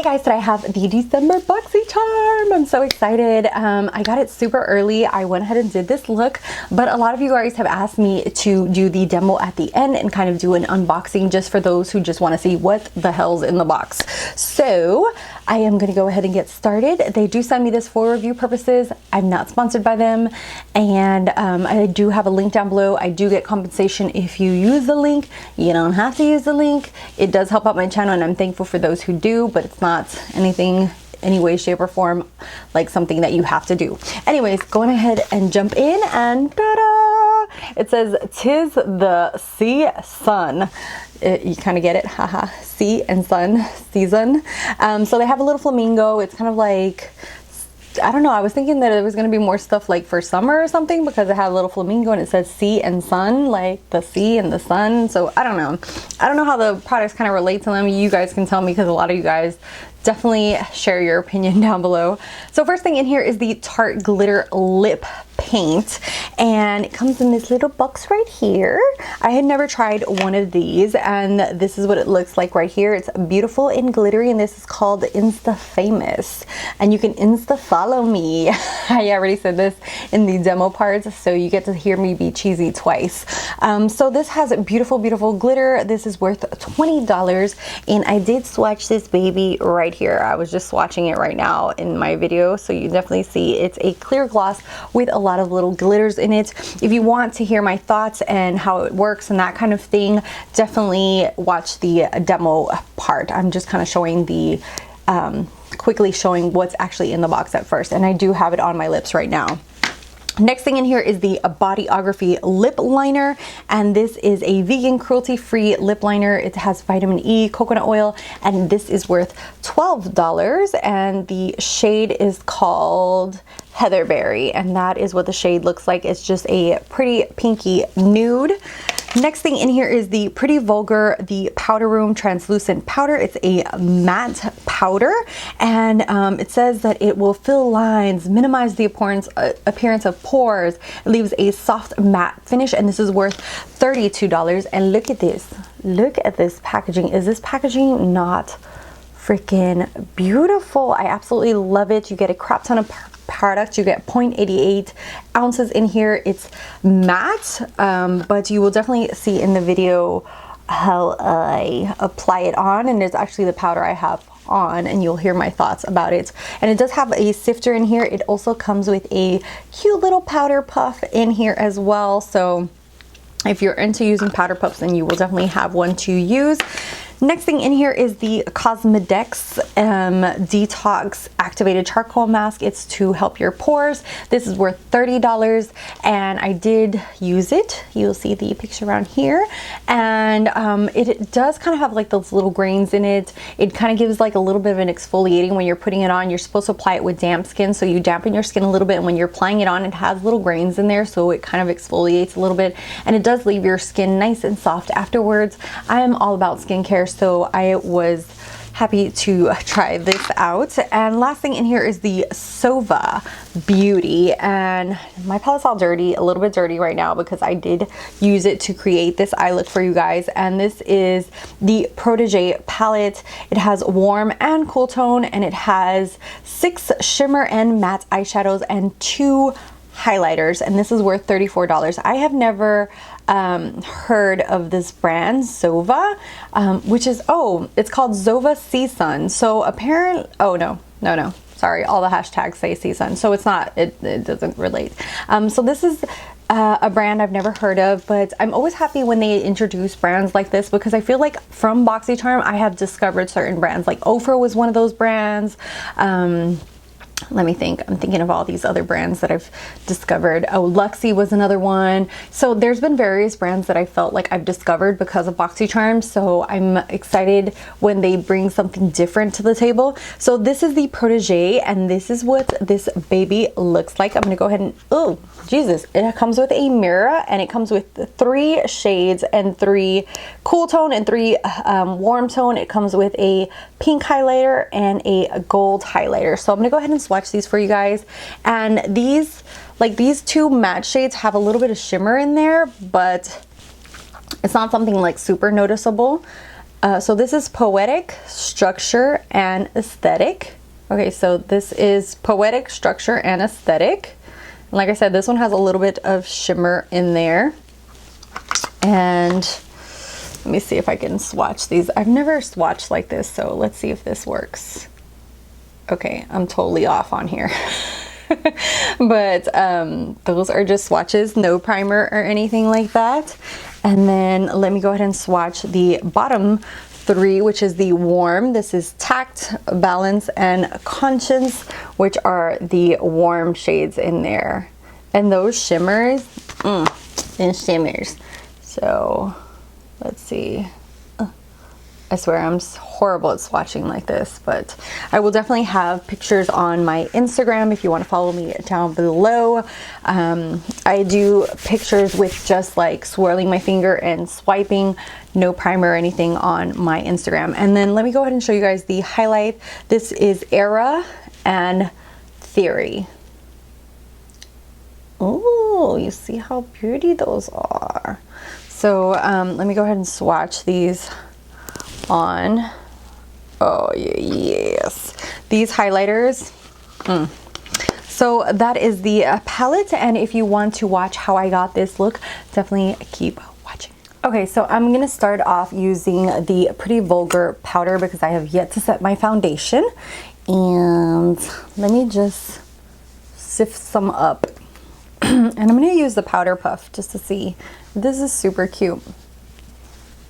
guys, today I have the December Boxycharm. I'm so excited. I got it super early. I went ahead and did this look, but a lot of you guys have asked me to do the demo at the end and kind of do an unboxing just for those who just want to see what the hell's in the box. So I am going to go ahead and get started. They do send me this for review purposes. I'm not sponsored by them, and I do have a link down below. I do get compensation if you use the link. You don't have to use the link. It does help out my channel, and I'm thankful for those who do, but it's not anything, any way, shape, or form like something that you have to do. Anyways, going ahead and jump in, and ta-da! It says, "'Tis the sea sun." You kind of get it, haha. Sea and sun season. So they have a little flamingo. It's kind of like, I don't know, I was thinking that there was going to be more stuff like for summer or something, because it had a little flamingo and it says sea and sun, like the sea and the sun. So I don't know. I don't know how the products kind of relate to them. You guys can tell me, because a lot of you guys definitely share your opinion down below. So first thing in here is the Tarte Glitter Lip Paint, and it comes in this little box right here. I had never tried one of these, and this is what it looks like right here. It's beautiful and glittery, and this is called Insta Famous, and you can Insta follow me. I already said this in the demo parts, so you get to hear me be cheesy twice. So this has beautiful glitter. This is worth $20, and I did swatch this baby right here. I was just swatching it right now in my video, so you definitely see it's a clear gloss with a lot of little glitters in it. If you want to hear my thoughts and how it works and that kind of thing, definitely watch the demo part. I'm just kind of showing the quickly showing what's actually in the box at first, and I do have it on my lips right now. Next thing in here is the Bodyography lip liner, and this is a vegan, cruelty-free lip liner. It has vitamin E, coconut oil, and this is worth $12, and the shade is called Heatherberry, and that is what the shade looks like. It's just a pretty pinky nude. Next thing in here is the Pretty Vulgar, the Powder Room Translucent Powder. It's a matte powder, and it says that it will fill lines, minimize the appearance of pores. It leaves a soft matte finish, and this is worth $32. And look at this. Look at this packaging. Is this packaging not freaking beautiful? I absolutely love it. You get a crap ton of product. You get 0.88 ounces in here. It's matte, but you will definitely see in the video how I apply it on, and it's actually the powder I have on, and you'll hear my thoughts about it. And it does have a sifter in here. It also comes with a cute little powder puff in here as well, so if you're into using powder puffs, then you will definitely have one to use. Next thing in here is the Cosmedex Detox Activated Charcoal Mask. It's to help your pores. This is worth $30, and I did use it. You'll see the picture around here, and it does kind of have like those little grains in it. It kind of gives like a little bit of an exfoliating when you're putting it on. You're supposed to apply it with damp skin, so you dampen your skin a little bit, and when you're applying it on, it has little grains in there, so it kind of exfoliates a little bit, and it does leave your skin nice and soft afterwards. I am all about skincare, so I was happy to try this out. And last thing in here is the Sova Beauty, and my palette's all dirty, a little bit dirty right now, because I did use it to create this eye look for you guys. And this is the Protege palette. It has warm and cool tone, and it has 6 shimmer and matte eyeshadows and 2 highlighters, and this is worth $34. I have never heard of this brand, Sova, which is, oh, it's called Zova Sea Sun. So apparently, oh no, sorry, all the hashtags say Sea Sun, so it's not, it doesn't relate. So this is a brand I've never heard of, but I'm always happy when they introduce brands like this, because I feel like from Boxycharm I have discovered certain brands, like Ofra was one of those brands. Let me think. I'm thinking of all these other brands that I've discovered. Oh, Luxie was another one. So there's been various brands that I felt like I've discovered because of Boxycharm. So I'm excited when they bring something different to the table. So this is the Protege, and this is what this baby looks like. I'm going to go ahead and, oh, Jesus. It comes with a mirror, and it comes with 3 shades and 3 cool tone and 3 warm tone. It comes with a pink highlighter and a gold highlighter. So I'm going to go ahead and swatch these for you guys. And these, like these 2 matte shades, have a little bit of shimmer in there, but it's not something like super noticeable. So this is Poetic, Structure, and Aesthetic. Okay, so this is Poetic, Structure, and Aesthetic. And like I said, this one has a little bit of shimmer in there. And let me see if I can swatch these. I've never swatched like this, so let's see if this works. Okay, I'm totally off on here. But those are just swatches, no primer or anything like that. And then let me go ahead and swatch the bottom three, which is the warm. This is Tact, Balance, and Conscience, which are the warm shades in there. And those shimmers, and shimmers. So let's see. I swear I'm horrible at swatching like this, but I will definitely have pictures on my Instagram if you want to follow me down below. I do pictures with just like swirling my finger and swiping, no primer or anything on my Instagram. And then let me go ahead and show you guys the highlight. This is Era and Theory. Oh, you see how pretty those are. So let me go ahead and swatch these on. Oh yes, these highlighters. So that is the palette, and if you want to watch how I got this look, definitely keep watching. Okay, so I'm gonna start off using the Pretty Vulgar powder because I have yet to set my foundation, and let me just sift some up. And I'm gonna use the powder puff just to see. This is super cute,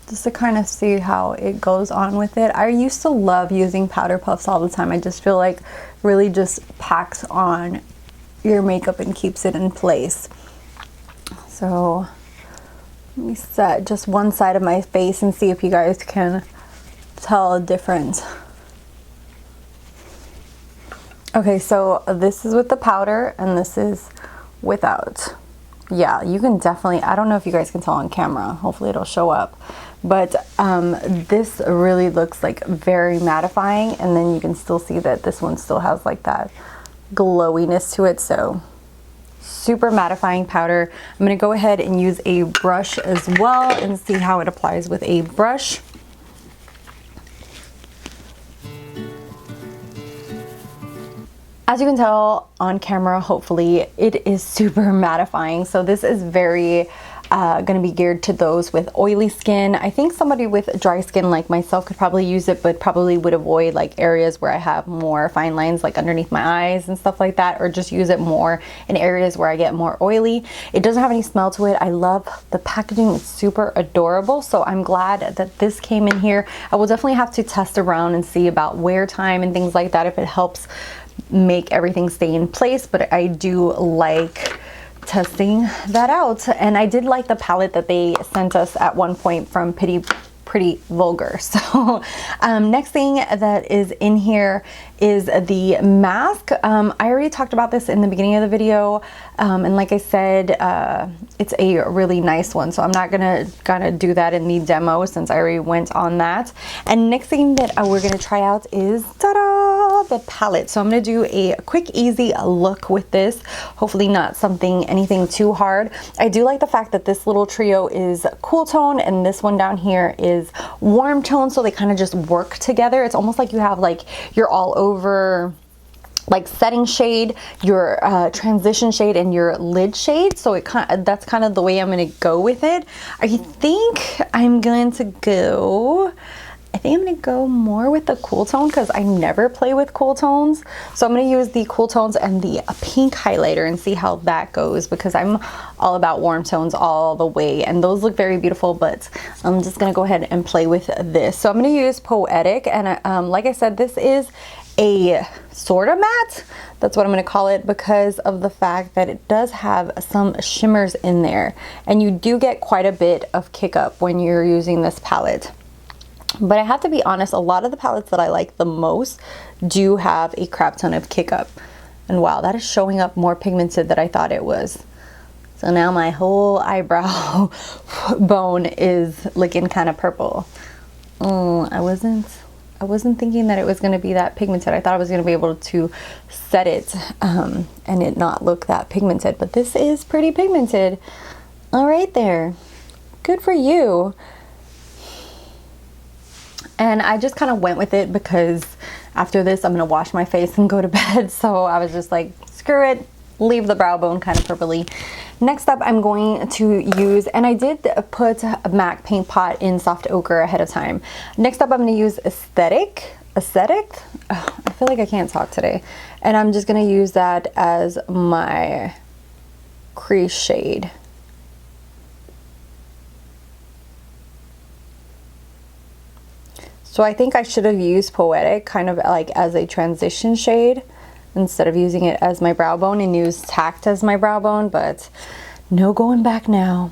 just to kind of see how it goes on with it. I used to love using powder puffs all the time. I just feel like really just packs on your makeup and keeps it in place. So let me set just one side of my face and see if you guys can tell a difference. Okay, so this is with the powder and this is without. Yeah, you can definitely, I don't know if you guys can tell on camera, hopefully it'll show up, but this really looks like very mattifying, and then you can still see that this one still has like that glowiness to it. So super mattifying powder. I'm going to go ahead and use a brush as well and see how it applies with a brush. As you can tell on camera, hopefully, it is super mattifying. So this is very gonna be geared to those with oily skin. I think somebody with dry skin like myself could probably use it, but probably would avoid like areas where I have more fine lines like underneath my eyes and stuff like that, or just use it more in areas where I get more oily. It doesn't have any smell to it. I love the packaging, it's super adorable. So I'm glad that this came in here. I will definitely have to test around and see about wear time and things like that if it helps make everything stay in place, but I do like testing that out. And I did like the palette that they sent us at one point from Pretty Vulgar. So next thing that is in here is the mask. I already talked about this in the beginning of the video, and like I said, it's a really nice one, so I'm not gonna do that in the demo since I already went on that. And next thing that we're gonna try out is ta-da, the palette. So I'm gonna do a quick easy look with this, hopefully not anything too hard. I do like the fact that this little trio is cool tone and this one down here is warm tone, so they kind of just work together. It's almost like you have like your all over like setting shade, your transition shade, and your lid shade. So that's kind of the way I'm going to go with it. I think I'm going to go more with the cool tone because I never play with cool tones. So I'm going to use the cool tones and the pink highlighter and see how that goes, because I'm all about warm tones all the way, and those look very beautiful, but I'm just going to go ahead and play with this. So I'm going to use Poetic, and like I said, this is a sort of matte. That's what I'm going to call it, because of the fact that it does have some shimmers in there, and you do get quite a bit of kick up when you're using this palette. But I have to be honest, a lot of the palettes that I like the most do have a crap ton of kick up. And wow, that is showing up more pigmented than I thought it was. So now my whole eyebrow bone is looking kind of purple. I wasn't thinking that it was going to be that pigmented. I thought I was going to be able to set it and it not look that pigmented. But this is pretty pigmented. All right there. Good for you. And I just kind of went with it because after this I'm gonna wash my face and go to bed. So I was just like, screw it, leave the brow bone kind of purpley. Next up, I'm going to use, and I did put a MAC paint pot in soft ochre ahead of time. Next up, I'm gonna use Aesthetic. Oh, I feel like I can't talk today. And I'm just gonna use that as my crease shade. So I think I should have used Poetic kind of like as a transition shade instead of using it as my brow bone, and use Tact as my brow bone, but no going back now.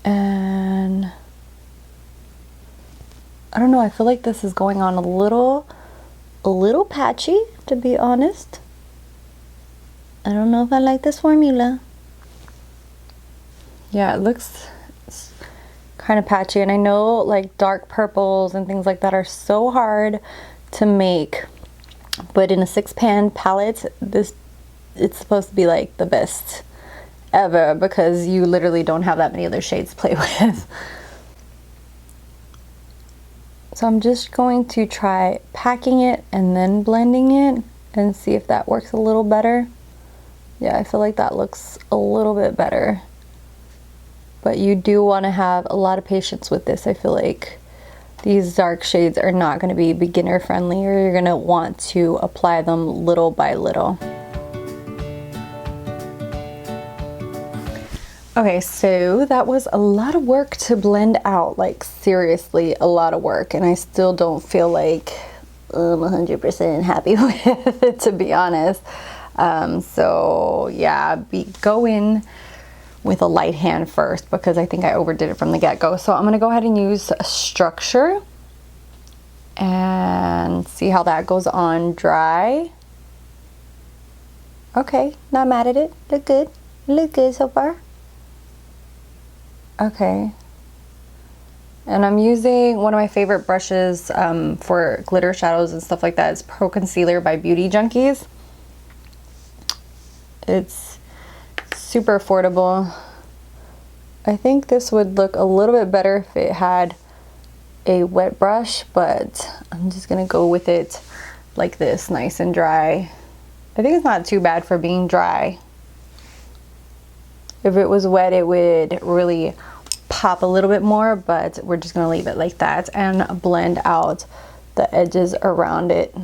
And I don't know, I feel like this is going on a little patchy, to be honest. I don't know if I like this formula. Yeah, it looks kind of patchy, and I know like dark purples and things like that are so hard to make, but in a 6-pan palette, it's supposed to be like the best ever because you literally don't have that many other shades to play with. So I'm just going to try packing it and then blending it and see if that works a little better. Yeah, I feel like that looks a little bit better. But you do want to have a lot of patience with this. I feel like these dark shades are not going to be beginner friendly, or you're going to want to apply them little by little. Okay, so that was a lot of work to blend out, like seriously a lot of work, and I still don't feel like I'm 100% happy with it, to be honest. So yeah, go in with a light hand first because I think I overdid it from the get-go. So I'm gonna go ahead and use Structure and see how that goes on dry. Okay, not mad at it. Look good so far. Okay, and I'm using one of my favorite brushes for glitter shadows and stuff like that. It's Pro Concealer by Beauty Junkies. It's super affordable. I think this would look a little bit better if it had a wet brush, but I'm just gonna go with it like this, nice and dry. I think it's not too bad for being dry. If it was wet, it would really pop a little bit more, but we're just gonna leave it like that and blend out the edges around it.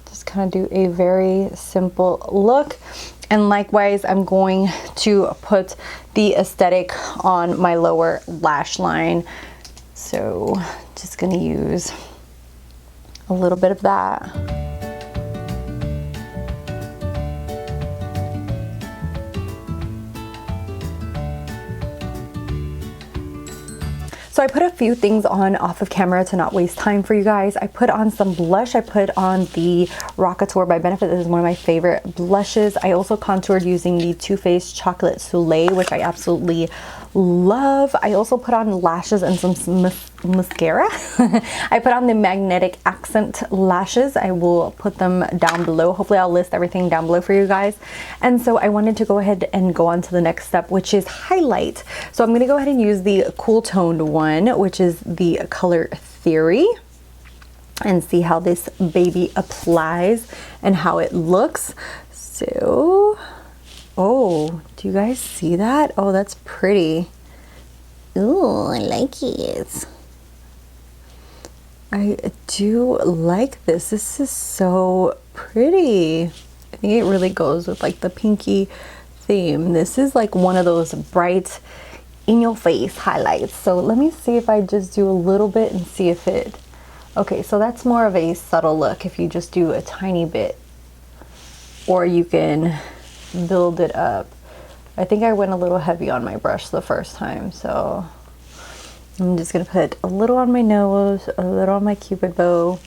Just kind of do a very simple look. And likewise, I'm going to put the Aesthetic on my lower lash line. So just gonna use a little bit of that. So I put a few things on off of camera to not waste time for you guys. I put on some blush. I put on the Rockateur by Benefit. This is one of my favorite blushes. I also contoured using the Too Faced Chocolate Soleil, which I absolutely love. I also put on lashes and some mascara. I put on the Magnetic Accent lashes. I will put them down below. Hopefully I'll list everything down below for you guys. And so I wanted to go ahead and go on to the next step, which is highlight. So I'm going to go ahead and use the cool toned one, which is the Color Theory, and see how this baby applies and how it looks. So, oh, do you guys see that? Oh, that's pretty. Ooh, I like it. I do like this. This is so pretty. I think it really goes with like the pinky theme. This is like one of those bright in your face highlights. So let me see if I just do a little bit and see if it, okay, so that's more of a subtle look if you just do a tiny bit, or you can build it up. I think I went a little heavy on my brush the first time, so I'm just gonna put a little on my nose, a little on my cupid bow.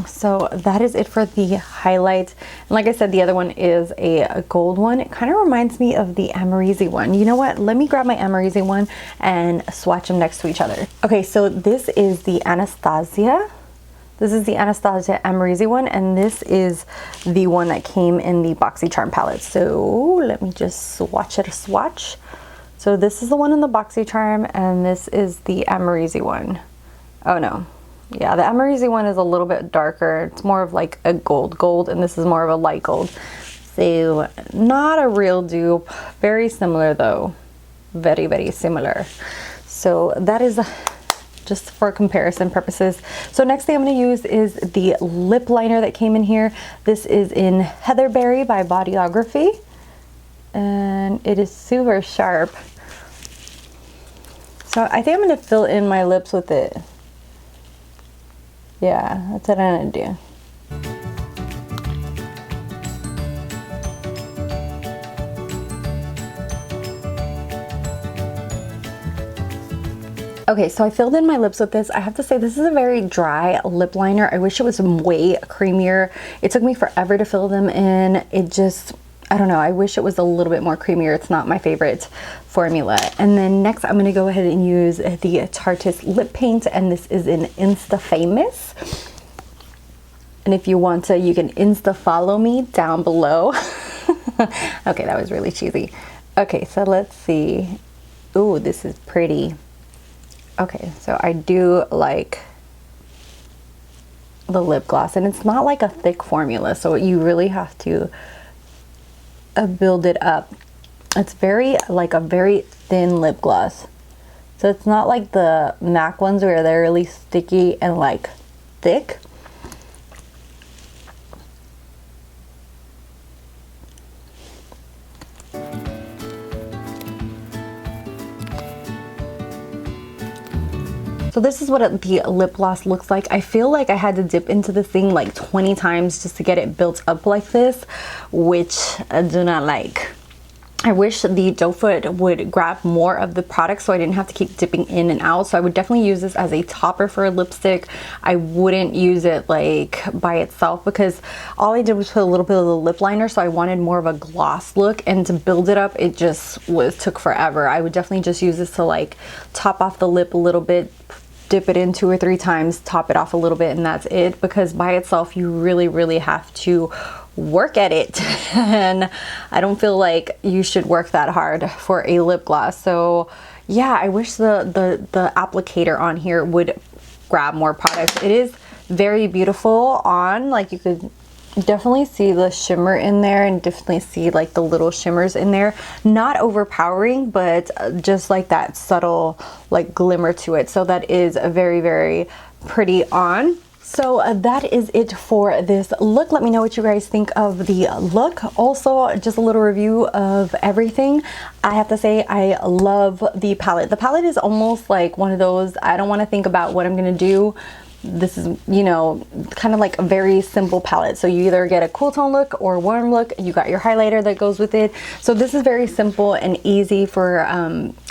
So that is it for the highlight. And like I said, the other one is a gold one. It kind of reminds me of the Amazing one. You know what? Let me grab my Amazing one and swatch them next to each other. Okay, so this is the Anastasia. This is the Anastasia Amazing one, and this is the one that came in the Boxycharm palette. So let me just swatch. So this is the one in the Boxycharm, and this is the Amazing one. Oh no. Yeah, the Amazing one is a little bit darker. It's more of like a gold, and this is more of a light gold. So not a real dupe. Very similar though. Very, very similar. So that is just for comparison purposes. So next thing I'm going to use is the lip liner that came in here. This is in Heatherberry by Bodyography, and it is super sharp. So I think I'm going to fill in my lips with it. Yeah, that's what I'm going to do. Okay, so I filled in my lips with this. I have to say this is a very dry lip liner. I wish it was way creamier. It took me forever to fill them in. It just, I don't know, I wish it was a little bit more creamier. It's not my favorite formula. And then next I'm gonna go ahead and use the Tarteist lip paint, and this is in Insta Famous. And if you want to, you can Insta follow me down below. Okay, that was really cheesy. Okay, so let's see. Ooh, this is pretty. Okay, so I do like the lip gloss, and it's not like a thick formula, so you really have to build it up. It's very, like a very thin lip gloss. So it's not like the MAC ones where they're really sticky and like thick. So this is what the lip gloss looks like. I feel like I had to dip into this thing like 20 times just to get it built up like this, which I do not like. I wish the doe foot would grab more of the product so I didn't have to keep dipping in and out. So I would definitely use this as a topper for a lipstick. I wouldn't use it like by itself because all I did was put a little bit of the lip liner, so I wanted more of a gloss look, and to build it up it just took forever. I would definitely just use this to like top off the lip a little bit, dip it in 2 or 3 times, top it off a little bit, and that's it, because by itself you really have to work at it. And I don't feel like you should work that hard for a lip gloss. So yeah, I wish the applicator on here would grab more products. It is very beautiful on, like you could definitely see the shimmer in there, and definitely see like the little shimmers in there. Not overpowering, but just like that subtle like glimmer to it. So that is very pretty on. So that is it for this look. Let me know what you guys think of the look. Also, just a little review of everything. I have to say I love the palette. The palette is almost like one of those, I don't want to think about what I'm going to do. This is, you know, kind of like a very simple palette. So you either get a cool tone look or a warm look. You got your highlighter that goes with it. So this is very simple and easy for,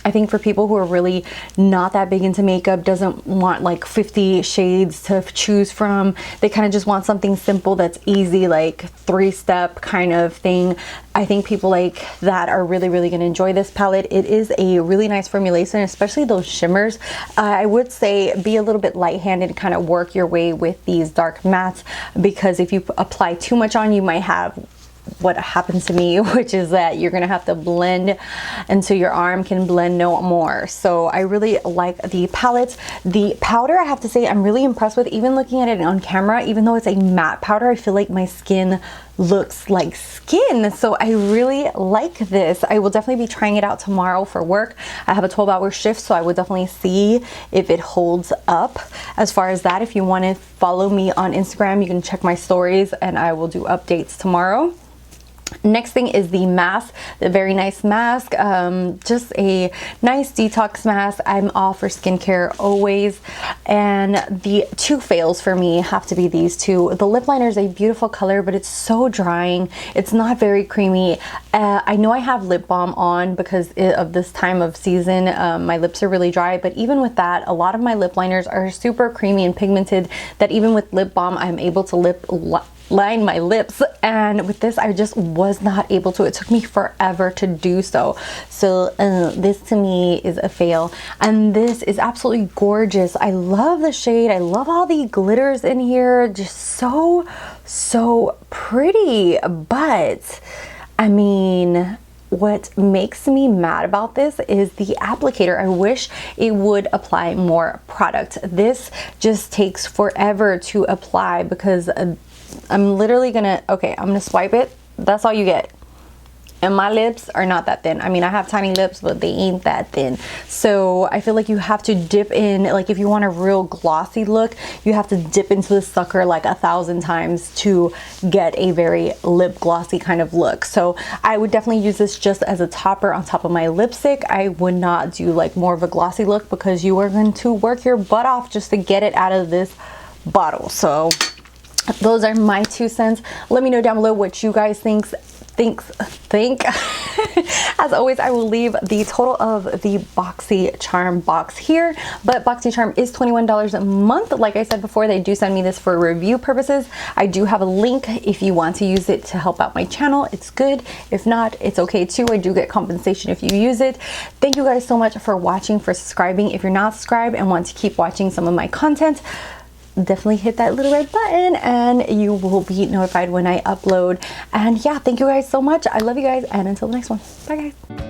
I think for people who are really not that big into makeup, doesn't want like 50 shades to choose from. They kind of just want something simple that's easy, like 3-step kind of thing. I think people like that are really going to enjoy this palette. It is a really nice formulation, especially those shimmers. I would say be a little bit light-handed, kind of work your way with these dark mattes, because if you apply too much on, you might have what happened to me, which is that you're gonna have to blend until your arm can blend no more. So I really like the palette. The powder, I have to say, I'm really impressed with. Even looking at it on camera, even though it's a matte powder, I feel like my skin looks like skin. So I really like this. I will definitely be trying it out tomorrow for work. I have a 12-hour shift, so I will definitely see if it holds up. As far as that, if you want to follow me on Instagram, you can check my stories and I will do updates tomorrow. Next thing is the mask, the very nice mask, just a nice detox mask. I'm all for skincare always, and the 2 fails for me have to be these 2. The lip liner is a beautiful color, but it's so drying. It's not very creamy. I know I have lip balm on because of this time of season. My lips are really dry, but even with that, a lot of my lip liners are super creamy and pigmented that even with lip balm, I'm able to line my lips, and with this I just was not able to. It took me forever to do so. So this to me is a fail, and this is absolutely gorgeous. I love the shade. I love all the glitters in here, just so pretty. But I mean, what makes me mad about this is the applicator. I wish it would apply more product. This just takes forever to apply because I'm literally gonna, okay, I'm gonna swipe it. That's all you get. And my lips are not that thin. I mean, I have tiny lips, but they ain't that thin. So I feel like you have to dip in, like if you want a real glossy look, you have to dip into the sucker like 1,000 times to get a very lip glossy kind of look. So I would definitely use this just as a topper on top of my lipstick. I would not do like more of a glossy look because you are going to work your butt off just to get it out of this bottle. So those are my 2 cents. Let me know down below what you guys think. As always, I will leave the total of the Boxycharm box here, but Boxycharm is $21 a month. Like I said before, they do send me this for review purposes. I do have a link if you want to use it to help out my channel. It's good. If not, it's okay too. I do get compensation if you use it. Thank you guys so much for watching, for subscribing. If you're not subscribed and want to keep watching some of my content, definitely hit that little red button and you will be notified when I upload. And yeah, thank you guys so much. I love you guys, and until the next one, bye guys.